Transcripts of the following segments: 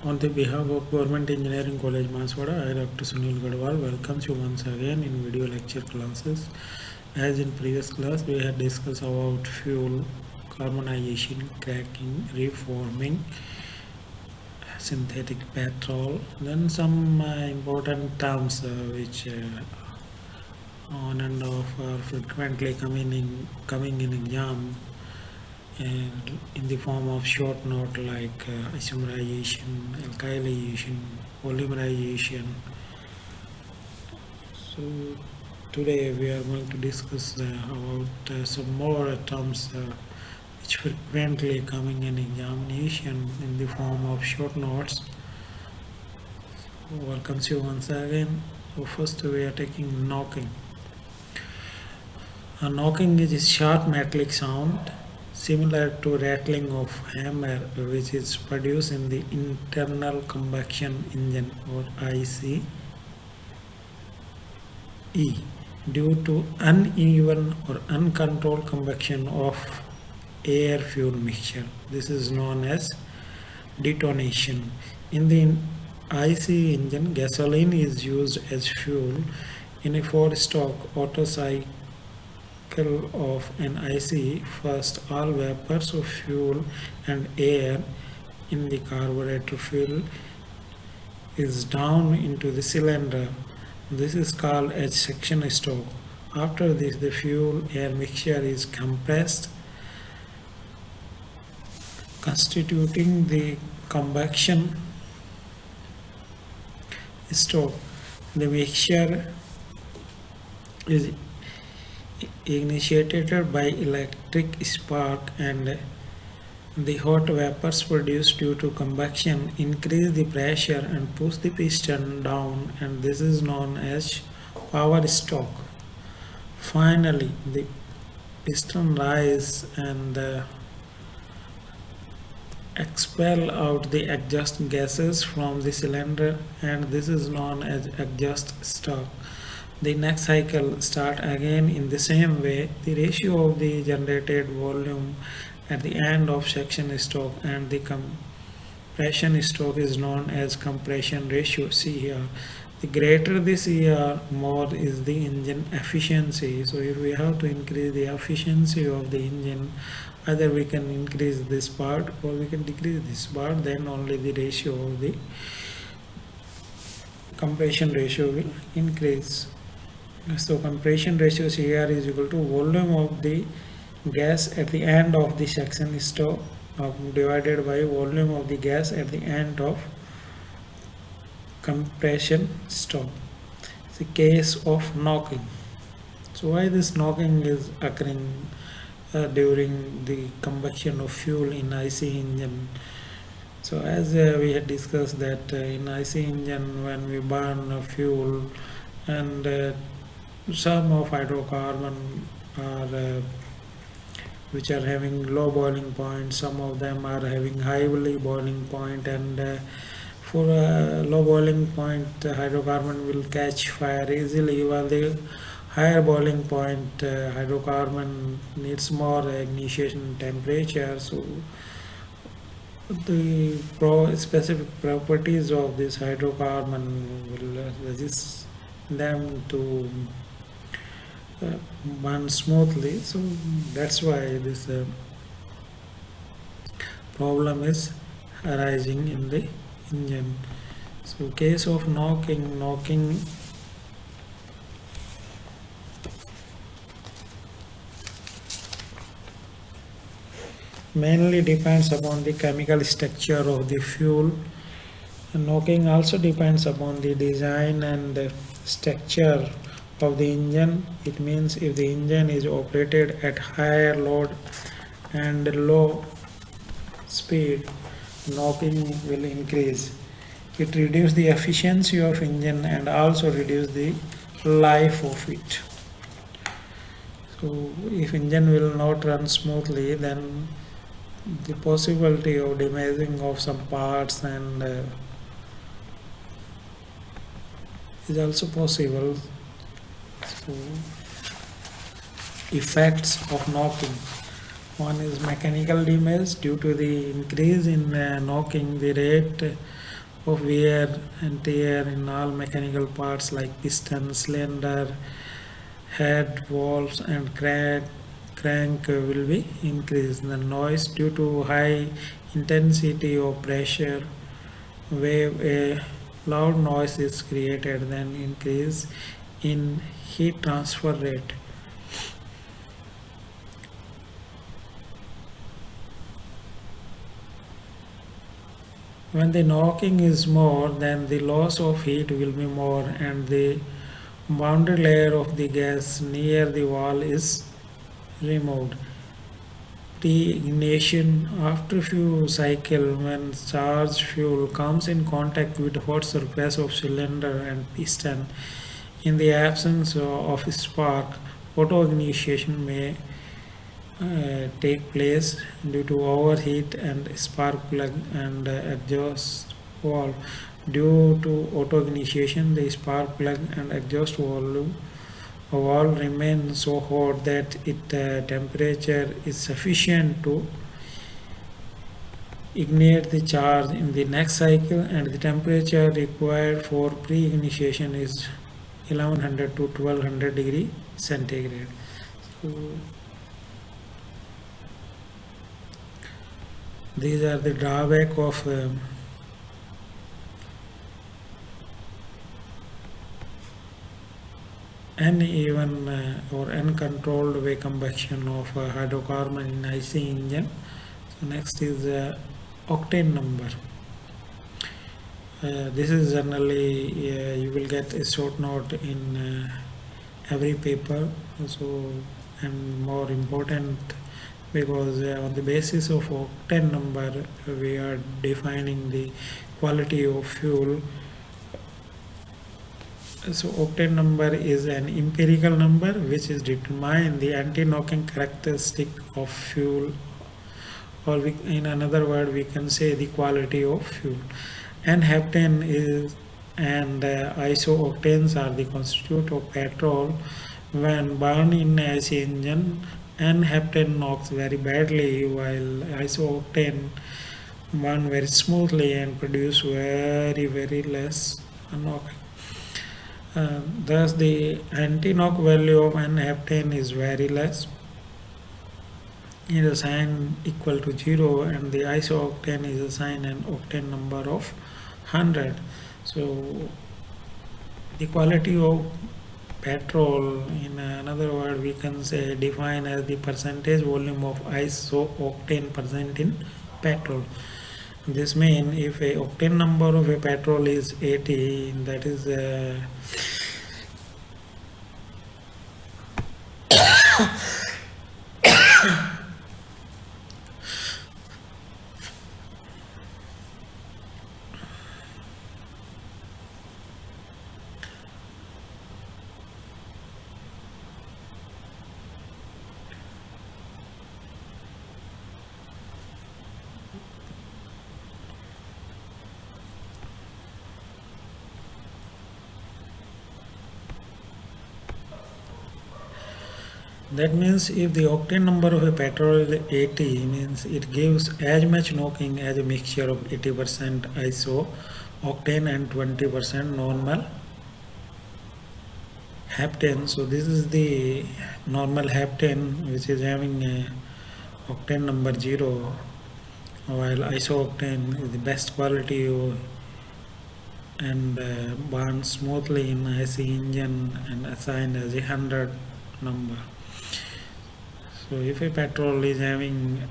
On the behalf of Government Engineering College Banswara, I Dr. Sunil Gadhwal welcomes you once again in video lecture classes. As in previous class, we had discussed about fuel, carbonization, cracking, reforming, synthetic petrol, then some important terms which on and off are frequently coming in exam and in the form of short note like isomerization, alkylization, polymerization. So today we are going to discuss about some more terms which frequently coming in examination in the form of short notes. So welcome you once again. So first we are taking knocking. A knocking is a sharp metallic sound similar to rattling of hammer which is produced in the internal combustion engine or ICE due to uneven or uncontrolled combustion of air fuel mixture. This is known as detonation. In the ICE engine, gasoline is used as fuel. In a four-stroke auto cycle of an ICE, first all vapors of fuel and air in the carburetor fill is down into the cylinder. This is called as section stroke. After this, the fuel air mixture is compressed, constituting the combustion stroke. The mixture is initiated by electric spark, and the hot vapors produced due to combustion increase the pressure and push the piston down, and this is known as power stroke. Finally, the piston rise and expel out the exhaust gases from the cylinder, and this is known as exhaust stroke. The next cycle start again in the same way. The ratio of the generated volume at the end of section stroke and the compression stroke is known as compression ratio. See here, the greater the CR, more is the engine efficiency. So if we have to increase the efficiency of the engine, either we can increase this part or we can decrease this part, then only the ratio of the compression ratio will increase. So compression ratio CR is equal to volume of the gas at the end of the section stroke divided by volume of the gas at the end of compression stroke. It's a case of knocking. So why this knocking is occurring during the combustion of fuel in IC engine? So as we had discussed that in IC engine, when we burn fuel and some of hydrocarbon are which are having low boiling point, some of them are having highly boiling point, and for a low boiling point hydrocarbon will catch fire easily, while the higher boiling point hydrocarbon needs more ignition temperature. So the specific properties of this hydrocarbon will resist them to burn smoothly. So that's why this problem is arising in the engine. So case of knocking mainly depends upon the chemical structure of the fuel. Knocking also depends upon the design and structure of the engine. It means if the engine is operated at higher load and low speed, knocking will increase. It reduces the efficiency of engine and also reduce the life of it. So if engine will not run smoothly, then the possibility of damaging of some parts and is also possible. So effects of knocking. One is mechanical damage due to the increase in knocking. The rate of wear and tear in all mechanical parts like piston, cylinder, head, valves, and crank will be increased. The noise due to high intensity of pressure wave, a loud noise is created, then increase in heat transfer rate. When the knocking is more, then the loss of heat will be more, and the boundary layer of the gas near the wall is removed. Pre-ignition: after few cycle, when charged fuel comes in contact with hot surface of cylinder and piston, in the absence of spark, auto ignition may take place due to overheat and spark plug and exhaust valve. Due to auto ignition, the spark plug and exhaust valve remain so hot that its temperature is sufficient to ignite the charge in the next cycle, and the temperature required for pre-ignition is 1100 to 1200 degree centigrade. So these are the drawback of uneven or uncontrolled way combustion of hydrocarbon in IC engine. So next is octane number. This is generally you will get a short note in every paper. So, and more important, because on the basis of octane number we are defining the quality of fuel. So octane number is an empirical number which is determine the anti-knocking characteristic of fuel, or in another word we can say the quality of fuel. And heptane is and isooctanes are the constitute of petrol. When burned in IC engine, and heptane knocks very badly, while isooctane burn very smoothly and produce very less knocking. Thus the anti-knock value of an heptane is very less. It is assigned equal to 0, and the isooctane is assigned an octane number of 100. So the quality of petrol, in another word we can say, define as the percentage volume of isooctane present in petrol. This means if a octane number of a petrol is 80, that is that means if the octane number of a petrol is 80, means it gives as much knocking as a mixture of 80% iso octane and 20% normal heptane. So this is the normal heptane, which is having a octane number 0, while isooctane is the best quality and burns smoothly in IC engine and assigned as a 100 number. So if a petrol is having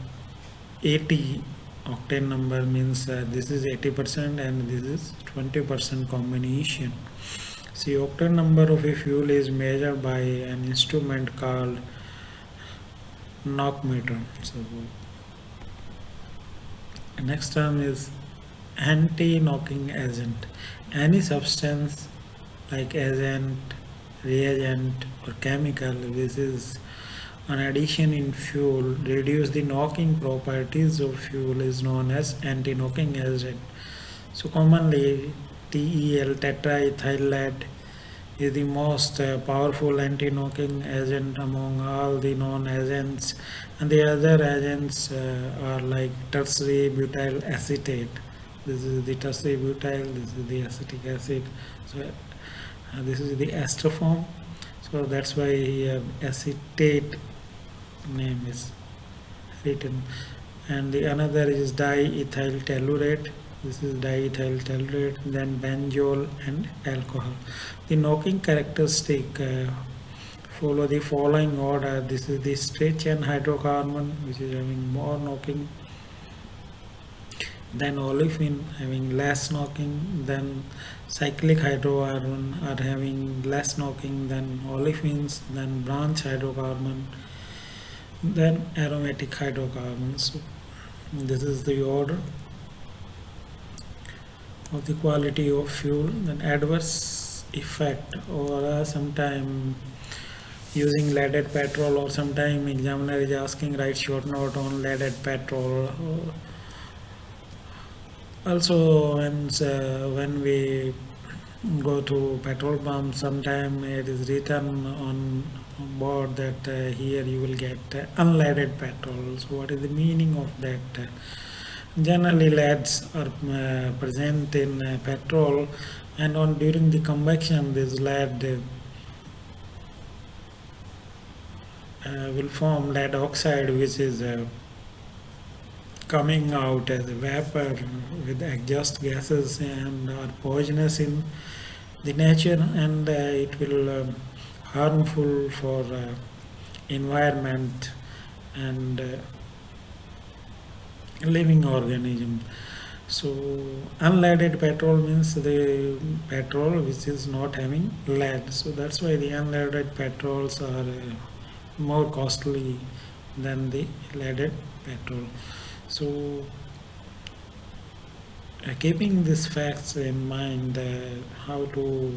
80 octane number, means this is 80% and this is 20% combination. See, octane number of a fuel is measured by an instrument called knock meter. So next term is anti-knocking agent. Any substance like agent, reagent or chemical which is an addition in fuel reduce the knocking properties of fuel is known as anti-knocking agent. So commonly TEL, tetraethylate, is the most powerful anti-knocking agent among all the known agents, and the other agents are like tertiary butyl acetate. This is the tertiary butyl, this is the acetic acid. So this is the ester form. So that's why here acetate name is written. And the another is diethyl tellurate. This is diethyl tellurate, then benzol and alcohol. The knocking characteristic follow the following order. This is the straight chain hydrocarbon, which is having more knocking, then olefin having less knocking, then cyclic hydrocarbon are having less knocking than olefins, then branch hydrocarbon, then aromatic hydrocarbons. So this is the order of the quality of fuel. Then adverse effect, or sometime using leaded petrol, or sometime examiner is asking write short note on leaded petrol. Also when we go to petrol pump, sometime it is written on board that here you will get unleaded petrol. So what is the meaning of that? Generally leads are present in petrol, and on during the combustion this lead will form lead oxide, which is coming out as a vapor with exhaust gases and are poisonous in the nature, and it will harmful for environment and living organism. So unleaded petrol means the petrol which is not having lead. So that's why the unleaded petrols are more costly than the leaded petrol. So keeping these facts in mind, how to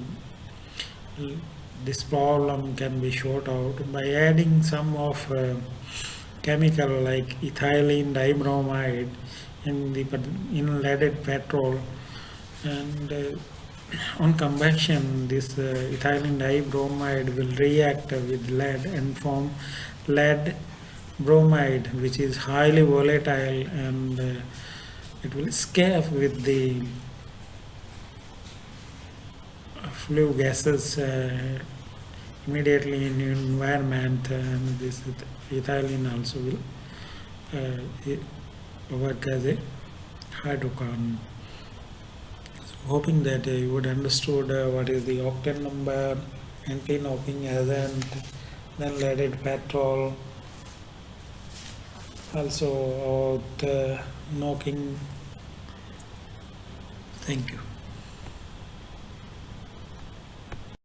this problem can be sorted out by adding some of chemical like ethylene dibromide in leaded petrol, and on combustion this ethylene dibromide will react with lead and form lead bromide, which is highly volatile, and it will escape with the flue gases immediately in environment, and this ethylene also will work as a hydrocarbon. So hoping that you would understood what is the octane number, anti-knocking agent, then leaded petrol, also about knocking. Thank you.